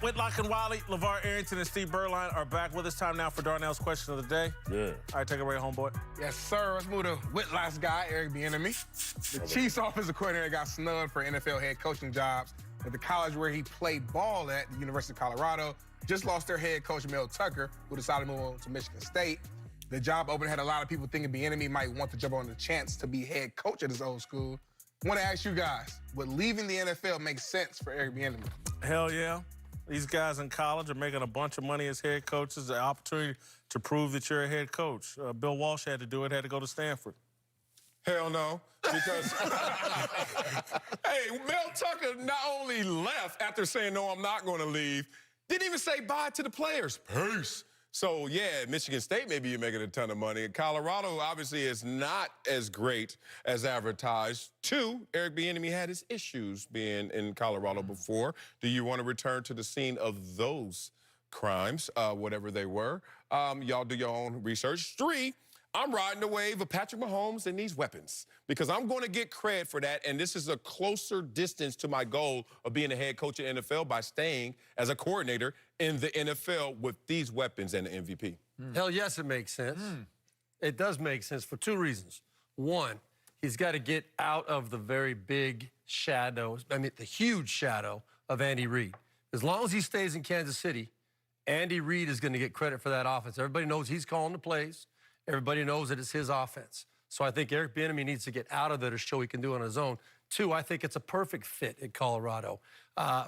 Whitlock and Wiley, LeVar Arrington, and Steve Berline are back with us. Time now for Darnell's question of the day. Yeah. All right, take it away, homeboy. Yes, sir. Let's move to Whitlock's guy, Eric Bieniemy. The Chiefs offensive coordinator got snubbed for NFL head coaching jobs at the college where he played ball at, the University of Colorado. Just lost their head coach, Mel Tucker, who decided to move on to Michigan State. The job opening had a lot of people thinking Bieniemy might want to jump on the chance to be head coach at his old school. I want to ask you guys, would leaving the NFL make sense for Eric Bieniemy? Hell yeah. These guys in college are making a bunch of money as head coaches, the opportunity to prove that you're a head coach. Bill Walsh had to do it, had to go to Stanford. Hell no, because hey, Mel Tucker not only left after saying, no, I'm not going to leave, didn't even say bye to the players. Peace. So, yeah, Michigan State, maybe you're making a ton of money. Colorado, obviously, is not as great as advertised. Two, Eric Bieniemy had his issues being in Colorado before. Do you want to return to the scene of those crimes, whatever they were? Y'all do your own research. Three, I'm riding the wave of Patrick Mahomes and these weapons because I'm going to get credit for that, and this is a closer distance to my goal of being a head coach in the NFL by staying as a coordinator in the NFL with these weapons and the MVP. Hell yes, it makes sense. It does make sense for two reasons. One, he's got to get out of the very big shadow, the huge shadow of Andy Reid. As long as he stays in Kansas City, Andy Reid is going to get credit for that offense. Everybody knows he's calling the plays. Everybody knows that it's his offense. So I think Eric Bieniemy needs to get out of there to show he can do it on his own. Two, I think it's a perfect fit at Colorado.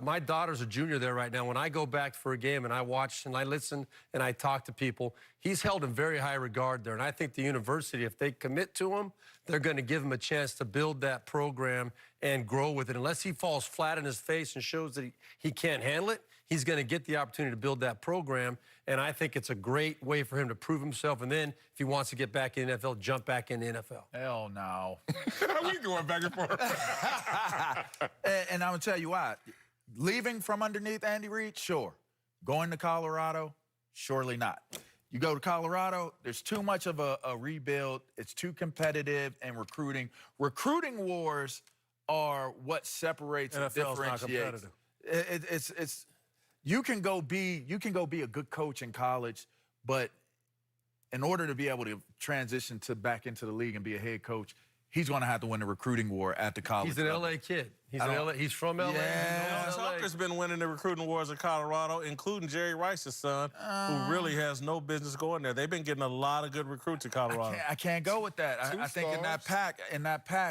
My daughter's a junior there right now. When I go back for a game and I watch and I listen and I talk to people, he's held in very high regard there. And I think the university, if they commit to him, they're going to give him a chance to build that program and grow with it. Unless he falls flat on his face and shows that he can't handle it, he's going to get the opportunity to build that program. And I think it's a great way for him to prove himself. And then if he wants to get back in the NFL, jump back in the NFL. Hell no. We going back and forth. And I'm going to tell you why. Leaving from underneath Andy Reid, sure. Going to Colorado, surely not. You go to Colorado, there's too much of a rebuild. It's too competitive and recruiting. Recruiting wars are what separates and differentiates. It's you can go be a good coach in college, but in order to be able to transition back into the league and be a head coach, he's going to have to win the recooting war at the college. He's an LA kid. He's from LA. Yeah. Tucker's been winning the recruiting wars in Colorado, including Jerry Rice's son, who really has no business going there. They've been getting a lot of good recruits in Colorado. I can't go with that. I think in that pack,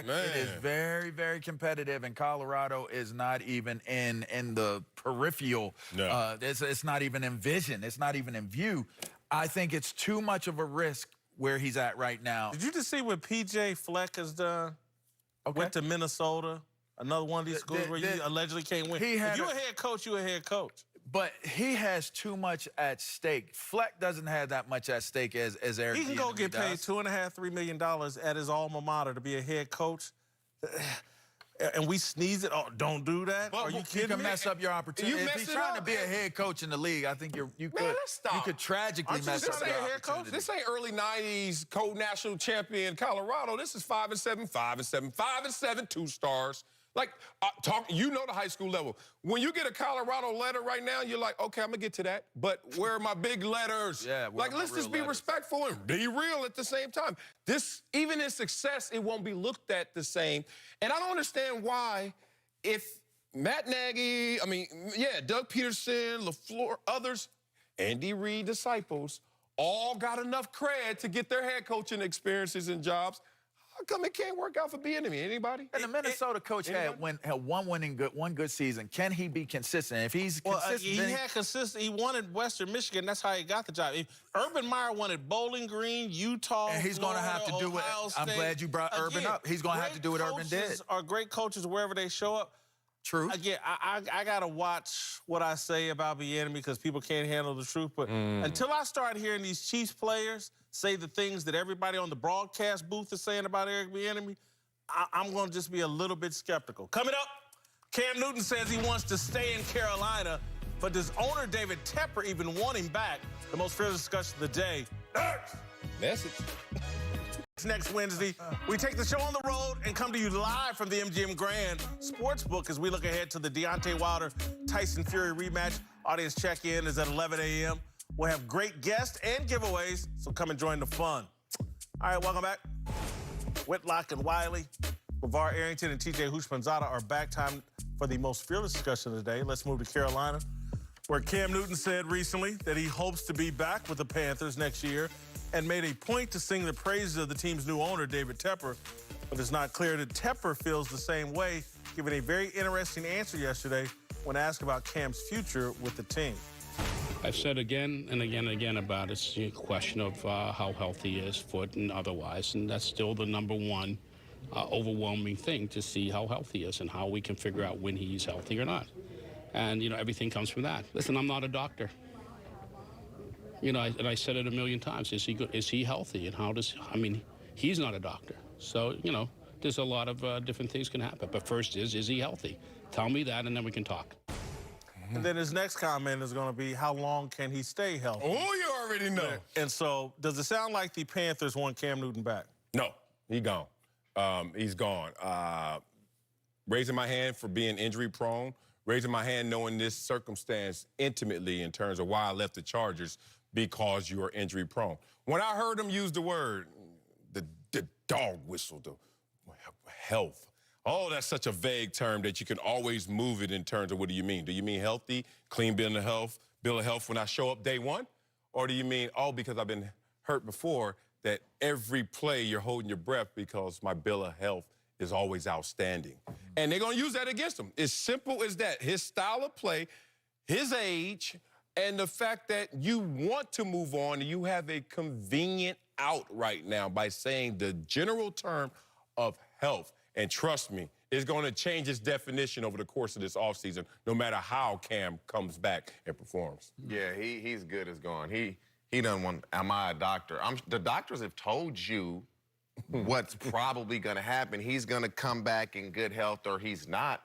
it is very, very competitive, and Colorado is not even in the peripheral. No. It's not even in vision. It's not even in view. I think it's too much of a risk where he's at right now. Did you just see what P.J. Fleck has done? Okay. Went to Minnesota, another one of these schools where you allegedly can't win. If you're a head coach, you're a head coach. But he has too much at stake. Fleck doesn't have that much at stake as Eric Bieniemy He can go get paid does. $2.5–3 million at his alma mater to be a head coach. And we sneeze it. Oh, don't do that. Are you kidding can me? mess up your opportunity. If he's trying to be a head coach in the league, I think you could tragically mess up your opportunity. This ain't early 90s co-national champion Colorado. This is 5-7, 5-7, 5-7, 2 stars. Like, you know the high school level. When you get a Colorado letter right now, you're like, okay, I'm going to get to that. But where are my big letters? Yeah, like, let's just be respectful and be real at the same time. Even in success, it won't be looked at the same. And I don't understand why, if Matt Nagy, Doug Peterson, LaFleur, others, Andy Reid disciples, all got enough cred to get their head coaching experiences and jobs. How come it can't work out for Bieniemy? Anybody? And the Minnesota coach had one good season. Can he be consistent? If he's consistent, he wanted Western Michigan. That's how he got the job. Urban Meyer wanted Bowling Green, Utah, and he's going to have to do it. I'm glad you brought Urban up. He's going to have to do what Urban did. Are great coaches wherever they show up. True. Again, I got to watch what I say about Bieniemy because people can't handle the truth. But until I start hearing these Chiefs players say the things that everybody on the broadcast booth is saying about Eric Bieniemy, I'm going to just be a little bit skeptical. Coming up, Cam Newton says he wants to stay in Carolina, but does owner David Tepper even want him back? The most fair discussion of the day. Message. Next Wednesday, we take the show on the road and come to you live from the MGM Grand Sportsbook as we look ahead to the Deontay Wilder-Tyson Fury rematch. Audience check-in is at 11 a.m. We'll have great guests and giveaways, so come and join the fun. All right, welcome back. Whitlock and Wiley, LeVar Arrington and TJ Houshmandzadeh are back. Time for the most fearless discussion of the day. Let's move to Carolina, where Cam Newton said recently that he hopes to be back with the Panthers next year and made a point to sing the praises of the team's new owner, David Tepper. But it's not clear that Tepper feels the same way, giving a very interesting answer yesterday when asked about Cam's future with the team. I've said again and again and again about it's a question of how healthy he is, foot and otherwise, and that's still the number one overwhelming thing, to see how healthy he is and how we can figure out when he's healthy or not. And, you know, everything comes from that. Listen, I'm not a doctor. You know, and I said it a million times. Is he good? Is he healthy? And how does, I mean, he's not a doctor. So, you know, there's a lot of different things can happen. But first is he healthy? Tell me that, and then we can talk. And then his next comment is going to be, how long can he stay healthy? Oh, you already know. And so, does it sound like the Panthers want Cam Newton back? No, he gone. He's gone. Raising my hand for being injury prone, raising my hand knowing this circumstance intimately in terms of why I left the Chargers, because you are injury prone. When I heard him use the word, the dog whistle, the health. Oh, that's such a vague term that you can always move it in terms of what do you mean? Do you mean healthy, clean bill of health when I show up day one? Or do you mean, oh, because I've been hurt before, that every play you're holding your breath because my bill of health is always outstanding? And they're going to use that against him. As simple as that. His style of play, his age, and the fact that you want to move on, you have a convenient out right now by saying the general term of health. And trust me, it's going to change its definition over the course of this offseason, no matter how Cam comes back and performs. Yeah, he's good as gone. He doesn't want, am I a doctor? The doctors have told you what's probably going to happen. He's going to come back in good health or he's not.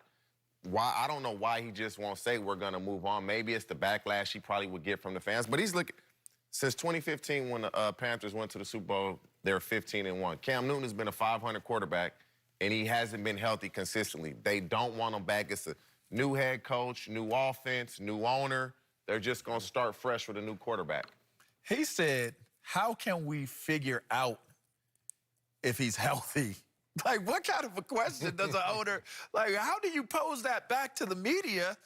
Why? I don't know why he just won't say we're going to move on. Maybe it's the backlash he probably would get from the fans. But he's looking, since 2015 when the Panthers went to the Super Bowl, they're 15-1. Cam Newton has been a 500 quarterback, and he hasn't been healthy consistently. They don't want him back. It's a new head coach, new offense, new owner. They're just going to start fresh with a new quarterback. He said, how can we figure out if he's healthy? Like, what kind of a question does an owner, like, how do you pose that back to the media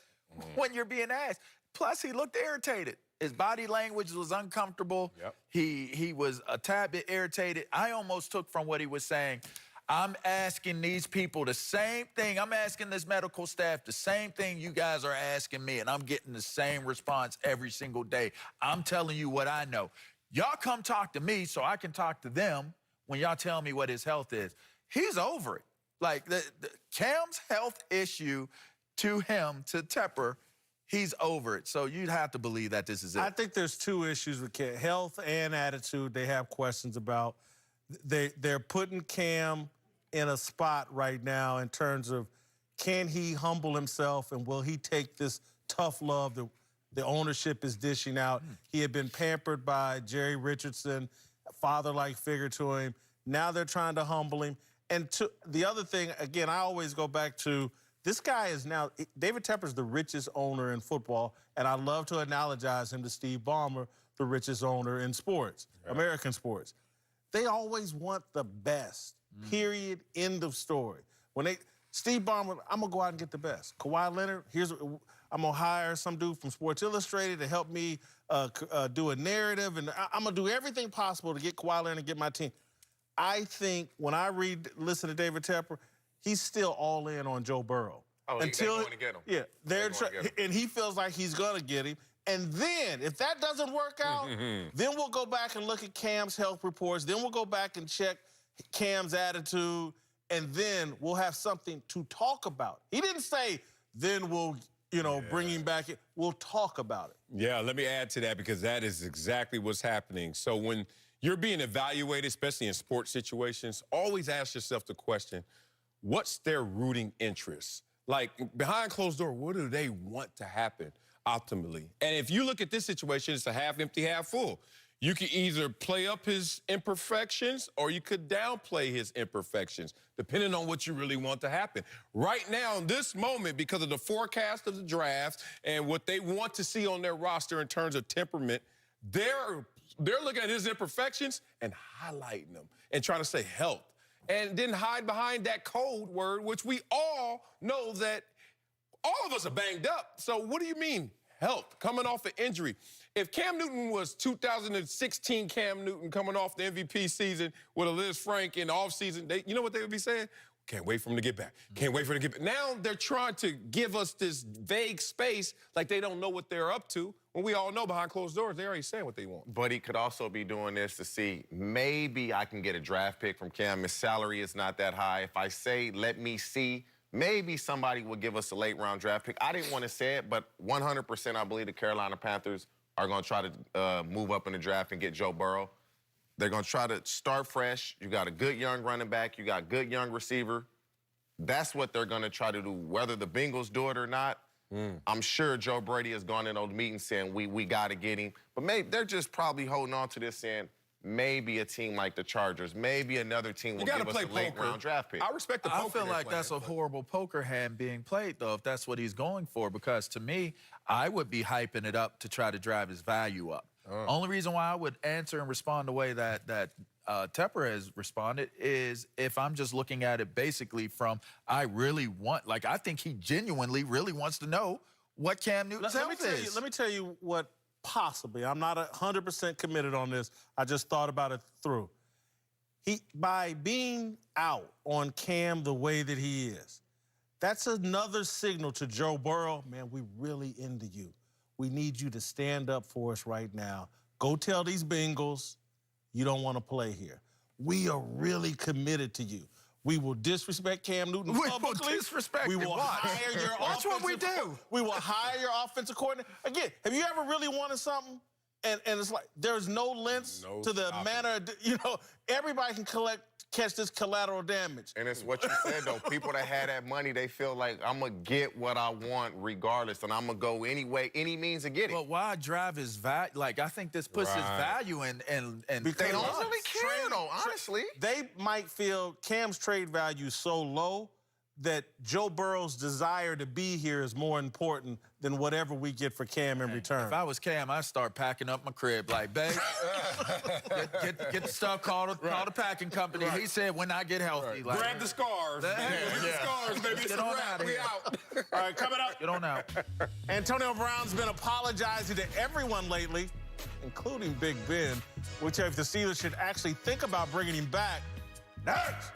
when you're being asked? Plus, he looked irritated. His body language was uncomfortable. Yep. He was a tad bit irritated. I almost took from what he was saying, I'm asking these people the same thing. I'm asking this medical staff the same thing you guys are asking me, and I'm getting the same response every single day. I'm telling you what I know. Y'all come talk to me so I can talk to them when y'all tell me what his health is. He's over it. Like, the Cam's health issue to him, to Tepper, he's over it. So you'd have to believe that this is it. I think there's two issues with Cam. Health and attitude, they have questions about. They're putting Cam in a spot right now in terms of, can he humble himself and will he take this tough love that the ownership is dishing out? He had been pampered by Jerry Richardson, a father-like figure to him. Now they're trying to humble him. And the other thing, again, I always go back to, this guy is now, David Tepper's the richest owner in football, and I love to analogize him to Steve Ballmer, the richest owner in sports, American sports. They always want the best, period, end of story. When Steve Ballmer, I'm going to go out and get the best. Kawhi Leonard, I'm going to hire some dude from Sports Illustrated to help me do a narrative, and I'm going to do everything possible to get Kawhi Leonard and get my team. I think when I listen to David Tepper, he's still all in on Joe Burrow. Oh, they're going to get him. Yeah, and he feels like he's going to get him. And then, if that doesn't work out, then we'll go back and look at Cam's health reports. Then we'll go back and check Cam's attitude. And then we'll have something to talk about. He didn't say, then we'll, bring him back. We'll talk about it. Yeah, let me add to that because that is exactly what's happening. So when you're being evaluated, especially in sports situations, always ask yourself the question, what's their rooting interest? Like, behind closed door, what do they want to happen optimally? And if you look at this situation, it's a half empty, half full. You could either play up his imperfections or you could downplay his imperfections, depending on what you really want to happen. Right now, in this moment, because of the forecast of the draft and what they want to see on their roster in terms of temperament, they're looking at his imperfections and highlighting them and trying to say health. And then hide behind that code word, which we all know that all of us are banged up. So what do you mean health? Coming off an injury. If Cam Newton was 2016 Cam Newton coming off the MVP season with a Liz Frank in the offseason, you know what they would be saying? Can't wait for him to get back. Can't wait for him to get back. Now they're trying to give us this vague space like they don't know what they're up to, when we all know behind closed doors, they're already saying what they want. But he could also be doing this to see, maybe I can get a draft pick from Cam. His salary is not that high. If I say, let me see, maybe somebody will give us a late-round draft pick. I didn't want to say it, but 100% I believe the Carolina Panthers are going to try to move up in the draft and get Joe Burrow. They're going to try to start fresh. You got a good young running back. You got good young receiver. That's what they're going to try to do, whether the Bengals do it or not. I'm sure Joe Brady has gone in those meetings saying, we got to get him. But maybe they're just probably holding on to this saying, maybe a team like the Chargers, maybe another team will give us a late-round draft pick. I respect the poker. I feel they're like playing, that's a horrible poker hand being played, though, if that's what he's going for. Because to me, I would be hyping it up to try to drive his value up. Only reason why I would answer and respond the way that Tepper has responded is if I'm just looking at it basically from I think he genuinely really wants to know what Cam Newton's health is. Let me tell you what possibly, I'm not 100% committed on this. I just thought about it through. By being out on Cam the way that he is, that's another signal to Joe Burrow, man, we really into you. We need you to stand up for us right now. Go tell these Bengals you don't want to play here. We are really committed to you. We will disrespect Cam Newton publicly. We will hire your That's what we do. We will hire your offensive coordinator. Again, have you ever really wanted something? And it's like there's no lengths to the manner, everybody can catch this collateral damage. And it's what you said, though. People that had that money, they feel like, I'm going to get what I want regardless, and I'm going to go anyway, any means to get it. But why drive his value? Like, I think this puts his value in Because they don't really care, though, honestly. They might feel Cam's trade value so low that Joe Burrow's desire to be here is more important than whatever we get for Cam in return. If I was Cam, I'd start packing up my crib. Like, babe, get the stuff, call the packing company. He said when I get healthy. Like, Grab the scars. Grab the scars, baby. It's Get a on wrap. out of We here. out. All right, coming up. Get on out. Antonio Brown's been apologizing to everyone lately, including Big Ben, which if the Steelers should actually think about bringing him back. Next.